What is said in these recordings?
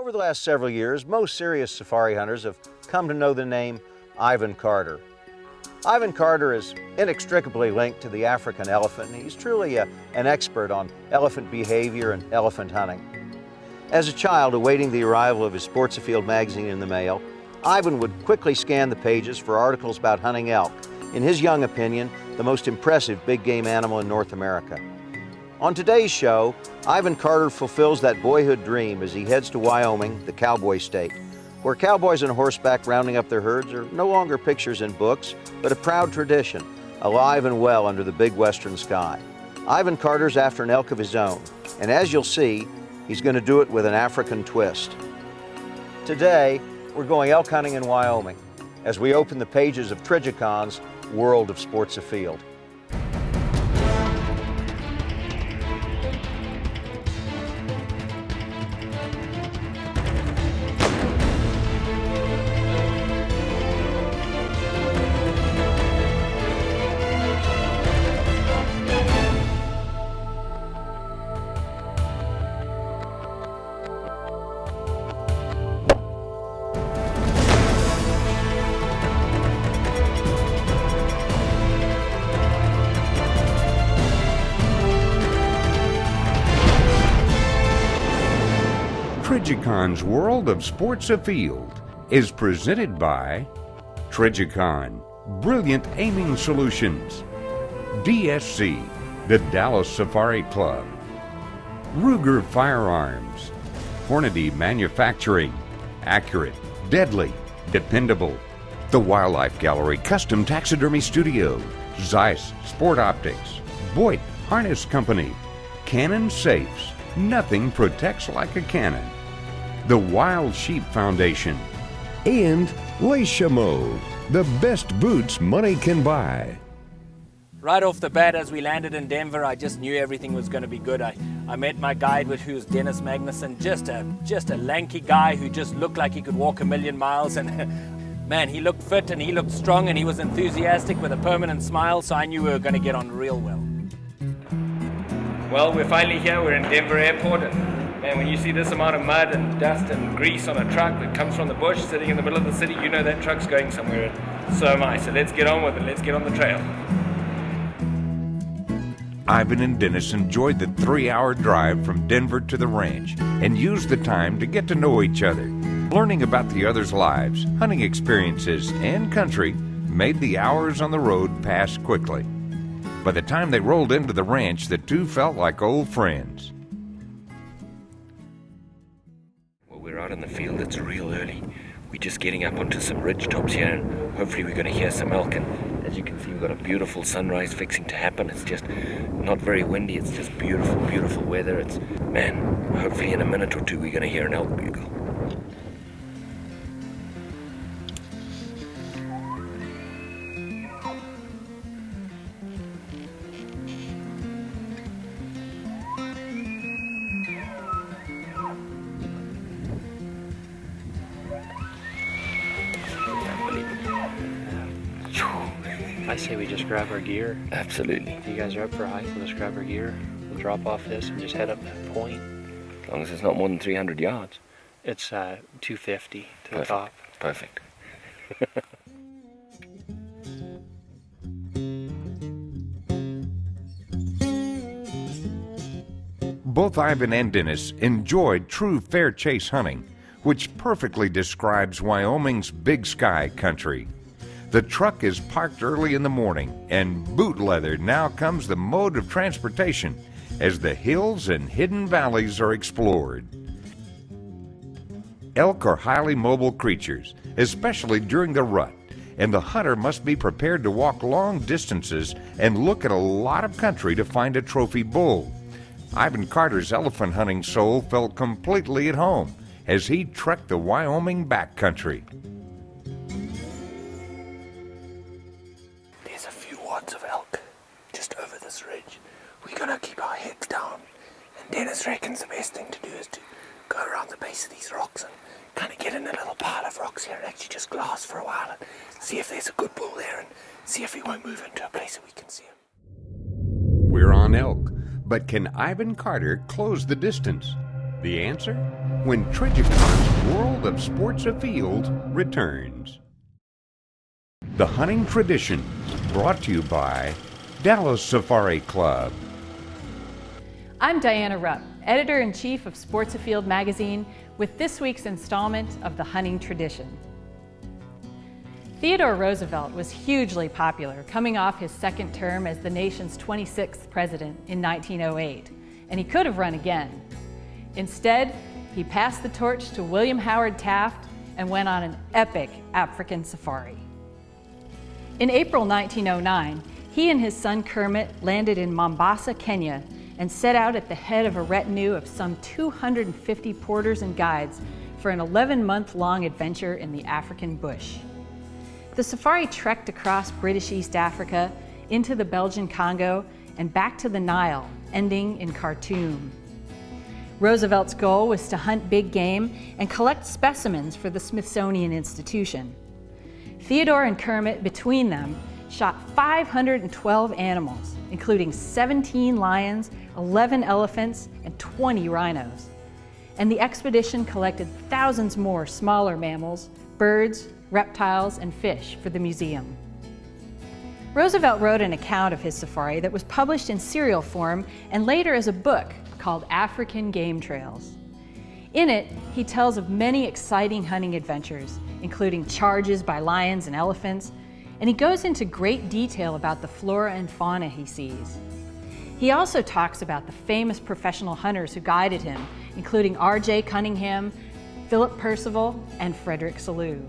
Over the last several years, most serious safari hunters have come to know the name Ivan Carter. Ivan Carter is inextricably linked to the African elephant, and he's truly an expert on elephant behavior and elephant hunting. As a child awaiting the arrival of his Sports Afield magazine in the mail, Ivan would quickly scan the pages for articles about hunting elk, in his young opinion, the most impressive big game animal in North America. On today's show, Ivan Carter fulfills that boyhood dream as he heads to Wyoming, the cowboy state, where cowboys on horseback rounding up their herds are no longer pictures in books, but a proud tradition, alive and well under the big western sky. Ivan Carter's after an elk of his own, and as you'll see, he's going to do it with an African twist. Today, we're going elk hunting in Wyoming as we open the pages of Trijicon's World of Sports Afield. Trijicon's World of Sports Afield is presented by Trijicon, Brilliant Aiming Solutions, DSC, the Dallas Safari Club, Ruger Firearms, Hornady Manufacturing, Accurate, Deadly, Dependable, the Wildlife Gallery Custom Taxidermy Studio, Zeiss Sport Optics, Boyd Harness Company, Cannon Safes, nothing protects like a cannon, the Wild Sheep Foundation, and Leishamo, the best boots money can buy. Right off the bat, as we landed in Denver, I just knew everything was going to be good. I met my guide, who's Dennis Magnuson, just a lanky guy who just looked like he could walk 1,000,000 miles. And man, he looked fit and he looked strong and he was enthusiastic with a permanent smile, so I knew we were going to get on real well. Well, we're finally here. We're in Denver Airport, and man, when you see this amount of mud and dust and grease on a truck that comes from the bush sitting in the middle of the city, you know that truck's going somewhere, and so am I. So let's get on with it. Let's get on the trail. Ivan and Dennis enjoyed the 3-hour drive from Denver to the ranch and used the time to get to know each other. Learning about the others' lives, hunting experiences, and country made the hours on the road pass quickly. By the time they rolled into the ranch, the two felt like old friends. Well, we're out in the field. It's real early. We're just getting up onto some ridge tops here, and hopefully we're going to hear some elk. And as you can see, we've got a beautiful sunrise fixing to happen. It's just not very windy. It's just beautiful, beautiful weather. It's, man, hopefully in a minute or two we're going to hear an elk bugle. I say we just grab our gear. Absolutely. If you guys are up for a hike, we'll just grab our gear. We'll drop off this and just head up that point. As long as it's not more than 300 yards. It's 250 to Perfect. the top. Perfect. Both Ivan and Dennis enjoyed true fair chase hunting, which perfectly describes Wyoming's big sky country. The truck is parked early in the morning, and boot leather now comes the mode of transportation as the hills and hidden valleys are explored. Elk are highly mobile creatures, especially during the rut, and the hunter must be prepared to walk long distances and look at a lot of country to find a trophy bull. Ivan Carter's elephant hunting soul felt completely at home as he trekked the Wyoming backcountry. There's a few wads of elk just over this ridge. We're gonna keep our heads down, and Dennis reckons the best thing to do is to go around the base of these rocks and kind of get in a little pile of rocks here and actually just glass for a while and see if there's a good bull there and see if he won't move into a place that we can see him. We're on elk, but can Ivan Carter close the distance? The answer? When Trijicon's World of Sports Afield returns. The Hunting Tradition, brought to you by Dallas Safari Club. I'm Diana Rupp, Editor-in-Chief of Sports Afield magazine, with this week's installment of The Hunting Tradition. Theodore Roosevelt was hugely popular, coming off his second term as the nation's 26th president in 1908, and he could have run again. Instead, he passed the torch to William Howard Taft and went on an epic African safari. In April 1909, he and his son Kermit landed in Mombasa, Kenya, and set out at the head of a retinue of some 250 porters and guides for an 11-month-long adventure in the African bush. The safari trekked across British East Africa, into the Belgian Congo, and back to the Nile, ending in Khartoum. Roosevelt's goal was to hunt big game and collect specimens for the Smithsonian Institution. Theodore and Kermit, between them, shot 512 animals, including 17 lions, 11 elephants, and 20 rhinos. And the expedition collected thousands more smaller mammals, birds, reptiles, and fish for the museum. Roosevelt wrote an account of his safari that was published in serial form and later as a book called African Game Trails. In it, he tells of many exciting hunting adventures, including charges by lions and elephants, and he goes into great detail about the flora and fauna he sees. He also talks about the famous professional hunters who guided him, including R.J. Cunningham, Philip Percival, and Frederick Selous.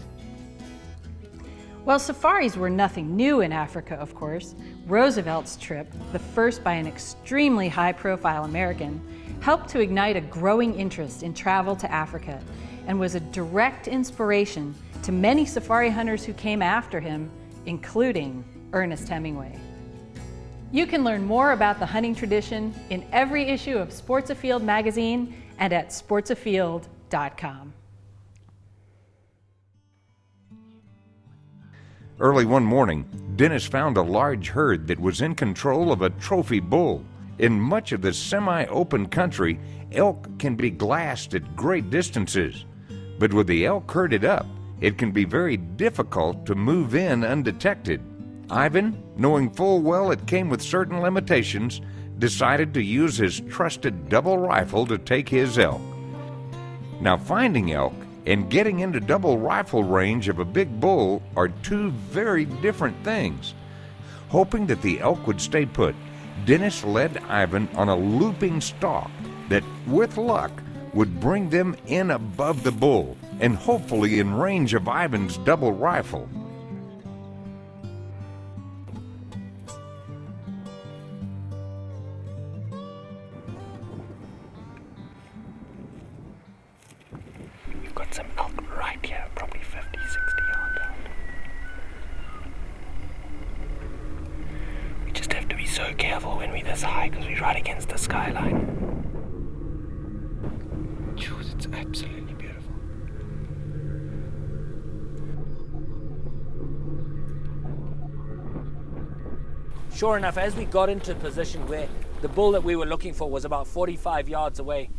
While safaris were nothing new in Africa, of course, Roosevelt's trip, the first by an extremely high-profile American, helped to ignite a growing interest in travel to Africa and was a direct inspiration to many safari hunters who came after him, including Ernest Hemingway. You can learn more about the hunting tradition in every issue of Sports Afield magazine and at sportsafield.com. Early one morning, Dennis found a large herd that was in control of a trophy bull. In much of the semi-open country, elk can be glassed at great distances. But with the elk herded up, it can be very difficult to move in undetected. Ivan, knowing full well it came with certain limitations, decided to use his trusted double rifle to take his elk. Now, finding elk and getting into double rifle range of a big bull are two very different things. Hoping that the elk would stay put, Dennis led Ivan on a looping stalk that, with luck, would bring them in above the bull and hopefully in range of Ivan's double rifle. We've got some elk right here, probably 50, 60 yards out. We just have to be so careful when we're this high because we're right against the skyline. It's absolutely beautiful. Sure enough, as we got into a position where the bull that we were looking for was about 45 yards away,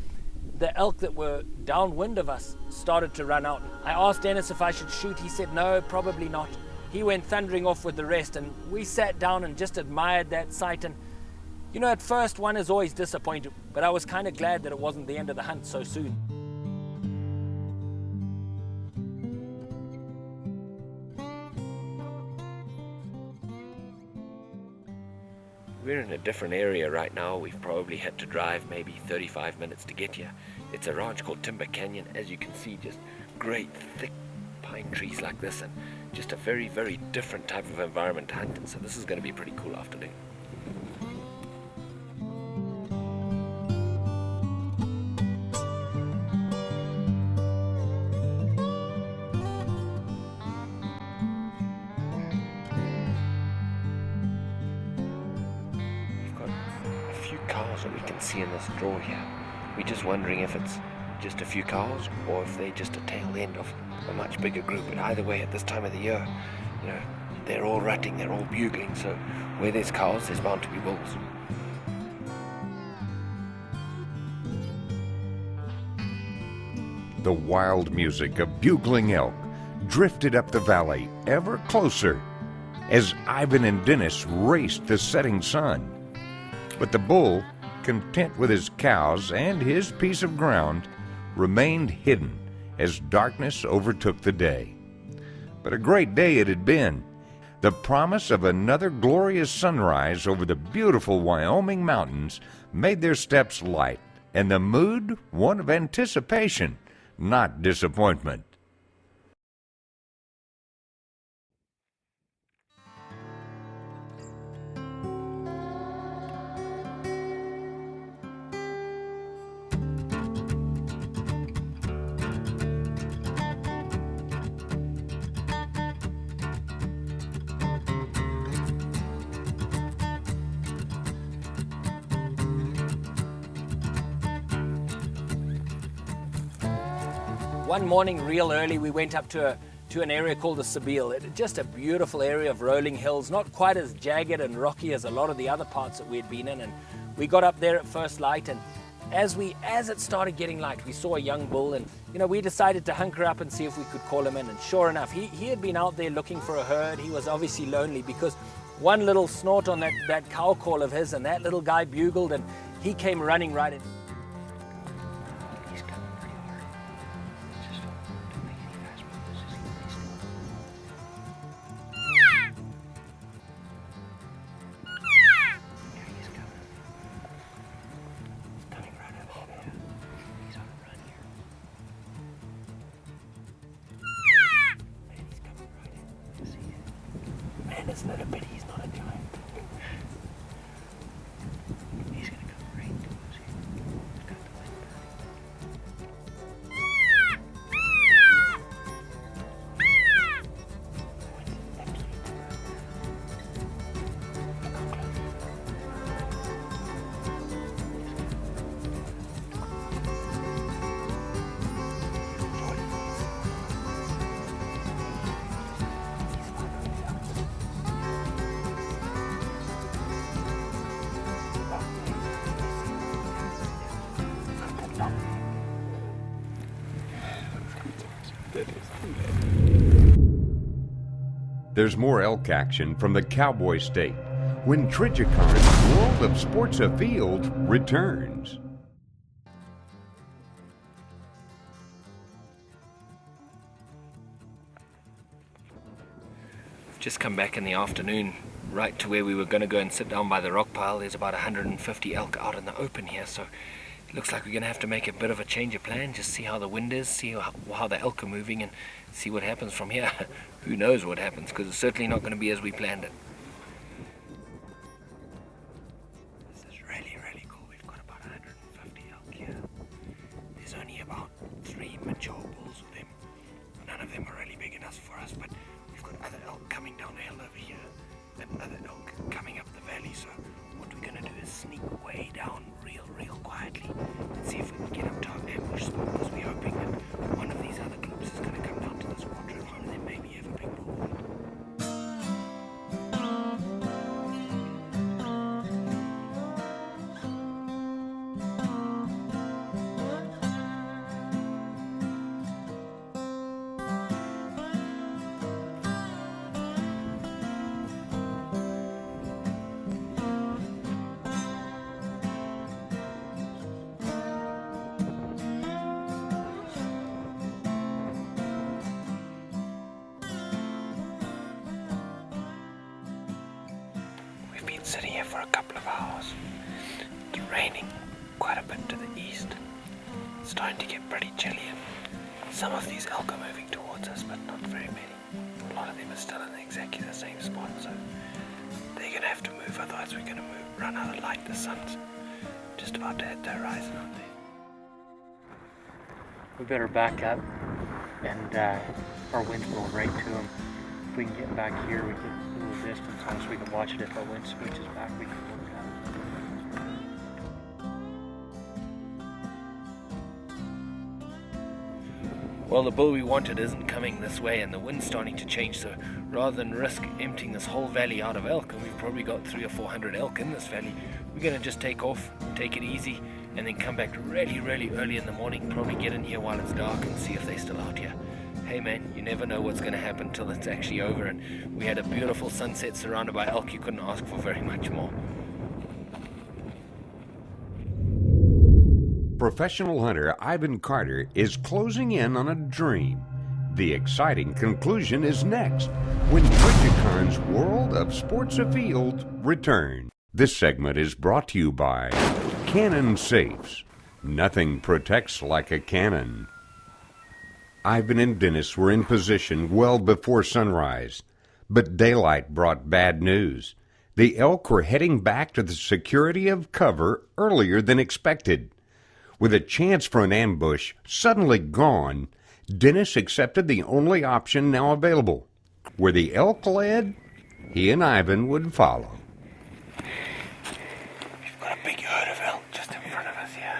the elk that were downwind of us started to run out. I asked Dennis if I should shoot. He said, no, probably not. He went thundering off with the rest, and we sat down and just admired that sight. And you know, at first one is always disappointed, but I was kind of glad that it wasn't the end of the hunt so soon. We're in a different area right now. We've probably had to drive maybe 35 minutes to get here. It's a ranch called Timber Canyon. As you can see, just great thick pine trees like this, and just a very, very different type of environment to hunt in. So this is going to be a pretty cool afternoon. Cows that we can see in this draw here. We're just wondering if it's just a few cows or if they're just a tail end of a much bigger group. But either way, at this time of the year, you know, they're all rutting, they're all bugling, so where there's cows, there's bound to be bulls. The wild music of bugling elk drifted up the valley ever closer as Ivan and Dennis raced the setting sun. But the bull, content with his cows and his piece of ground, remained hidden as darkness overtook the day. But a great day it had been. The promise of another glorious sunrise over the beautiful Wyoming mountains made their steps light, and the mood one of anticipation, not disappointment. One morning, real early, we went up to an area called the Sabile. Just a beautiful area of rolling hills, not quite as jagged and rocky as a lot of the other parts that we had been in. And we got up there at first light, and as it started getting light, we saw a young bull, and we decided to hunker up and see if we could call him in. And sure enough, he had been out there looking for a herd. He was obviously lonely because one little snort on that cow call of his, and that little guy bugled, and he came running right in. Man, isn't it a pity he's not a giant? He's gonna come right towards you. He's got the There's more elk action from the Cowboy State when Trijicon's World of Sports Afield returns. Just come back in the afternoon, right to where we were going to go and sit down by the rock pile. There's about 150 elk out in the open here, so it looks like we're going to have to make a bit of a change of plan, just see how the wind is, see how the elk are moving, and see what happens from here. Who knows what happens, because it's certainly not going to be as we planned it. This is really, really cool. We've got about 150 elk here. There's only about 3 mature bulls with them. None of them are really big enough for us, but we've got other elk coming down the hill over here, and other elk coming up the valley. So what we're going to do is sneak way down real quietly and see if we can get up to our ambush spot, because we're hoping that one of these other groups is going to come down to this water, and one of them maybe have a big bull. Sitting here for a couple of hours. It's raining quite a bit to the east. It's starting to get pretty chilly, and some of these elk are moving towards us, but not very many. A lot of them are still in exactly the same spot, so they're going to have to move, otherwise we're going to run out of light. The sun's just about to hit the horizon out there. We better back up, and our wind's going right to them. If we can get back here, we get a little distance on us, we can watch it. If our wind switches back, we can look at it. Well, the bull we wanted isn't coming this way, and the wind's starting to change, so rather than risk emptying this whole valley out of elk, and we've probably got 300 or 400 elk in this valley, we're going to just take off, take it easy, and then come back really, really early in the morning, probably get in here while it's dark and see if they're still out here. Hey man, you never know what's going to happen till it's actually over, and we had a beautiful sunset surrounded by elk. You couldn't ask for very much more. Professional hunter Ivan Carter is closing in on a dream. The exciting conclusion is next when Trijicon's World of Sports Afield returns. This segment is brought to you by Cannon Safes. Nothing protects like a cannon. Ivan and Dennis were in position well before sunrise, but daylight brought bad news. The elk were heading back to the security of cover earlier than expected. With a chance for an ambush suddenly gone, Dennis accepted the only option now available. Where the elk led, he and Ivan would follow. We've got a big herd of elk just in front of us here.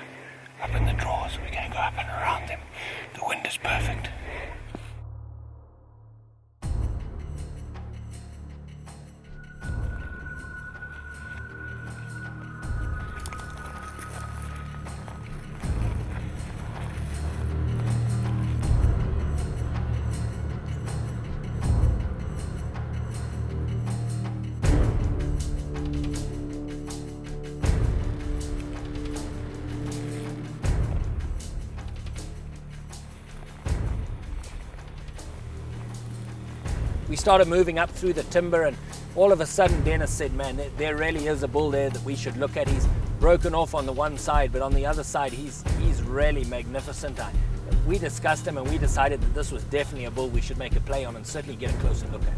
Up in the draws, we're going to go up and around them. The wind is perfect. We started moving up through the timber, and all of a sudden Dennis said, man, there really is a bull there that we should look at. He's broken off on the one side, but on the other side he's really magnificent. We discussed him and we decided that this was definitely a bull we should make a play on and certainly get a closer look at.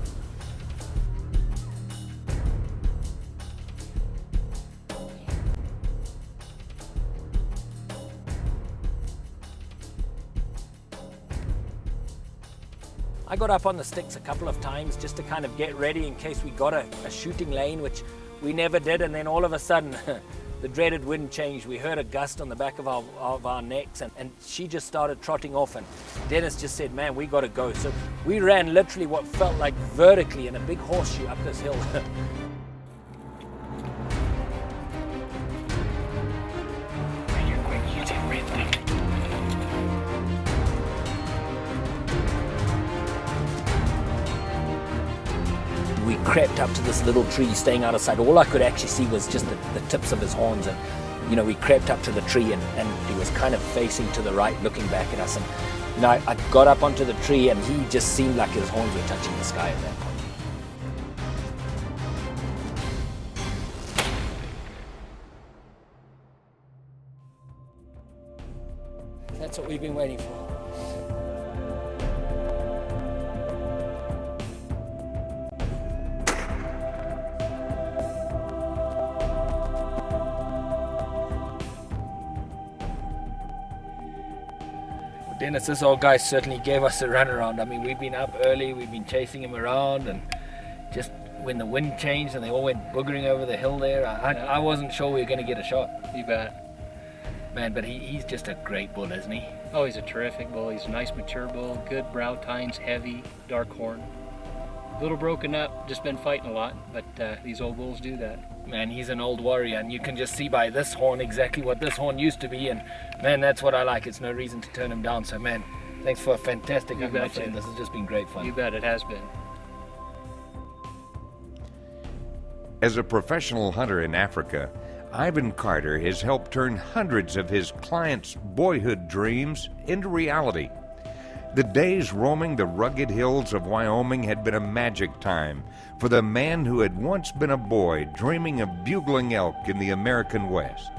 I got up on the sticks a couple of times just to kind of get ready in case we got a shooting lane, which we never did, and then all of a sudden the dreaded wind changed. We heard a gust on the back of our necks, and she just started trotting off, and Dennis just said, man, we got to go. So we ran literally what felt like vertically in a big horseshoe up this hill. We crept up to this little tree, staying out of sight. All I could actually see was just the tips of his horns, and you know, we crept up to the tree, and he was kind of facing to the right, looking back at us. And you know, I got up onto the tree, and he just seemed like his horns were touching the sky at that point. That's what we've been waiting for. Dennis, this old guy certainly gave us a runaround. I mean, we've been up early, we've been chasing him around, and just when the wind changed and they all went boogering over the hill there, I wasn't sure we were going to get a shot. You bet. Man, but he's just a great bull, isn't he? Oh, he's a terrific bull. He's a nice mature bull, good brow tines, heavy, dark horn. A little broken up, just been fighting a lot, but these old bulls do that. Man, he's an old warrior, and you can just see by this horn exactly what this horn used to be, and man, that's what I like. It's no reason to turn him down. So man, thanks for a fantastic hunt, my friend. This has just been great fun. You bet, it has been. As a professional hunter in Africa, Ivan Carter has helped turn hundreds of his clients' boyhood dreams into reality. The days roaming the rugged hills of Wyoming had been a magic time for the man who had once been a boy dreaming of bugling elk in the American West.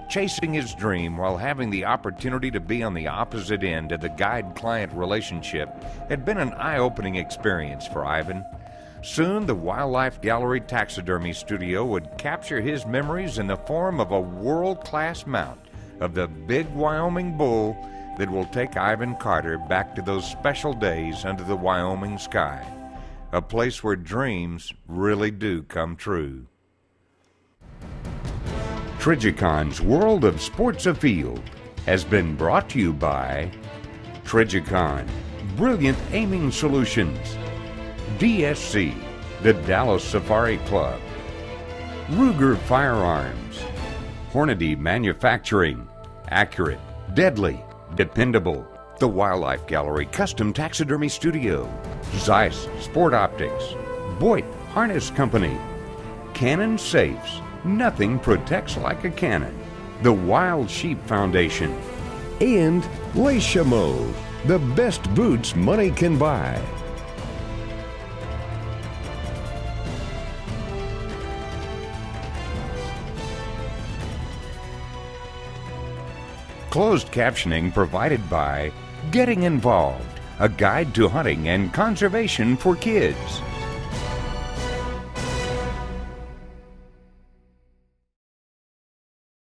Chasing his dream while having the opportunity to be on the opposite end of the guide-client relationship had been an eye-opening experience for Ivan. Soon, the Wildlife Gallery Taxidermy Studio would capture his memories in the form of a world-class mount of the big Wyoming bull that will take Ivan Carter back to those special days under the Wyoming sky, a place where dreams really do come true. Trijicon's World of Sports Afield has been brought to you by Trijicon, Brilliant Aiming Solutions, DSC, the Dallas Safari Club, Ruger Firearms, Hornady Manufacturing. Accurate, deadly, dependable. The Wildlife Gallery Custom Taxidermy Studio. Zeiss Sport Optics. Boyd Harness Company. Cannon Safes. Nothing protects like a cannon. The Wild Sheep Foundation. And Les Chameaux, the best boots money can buy. Closed captioning provided by Getting Involved, a guide to hunting and conservation for kids.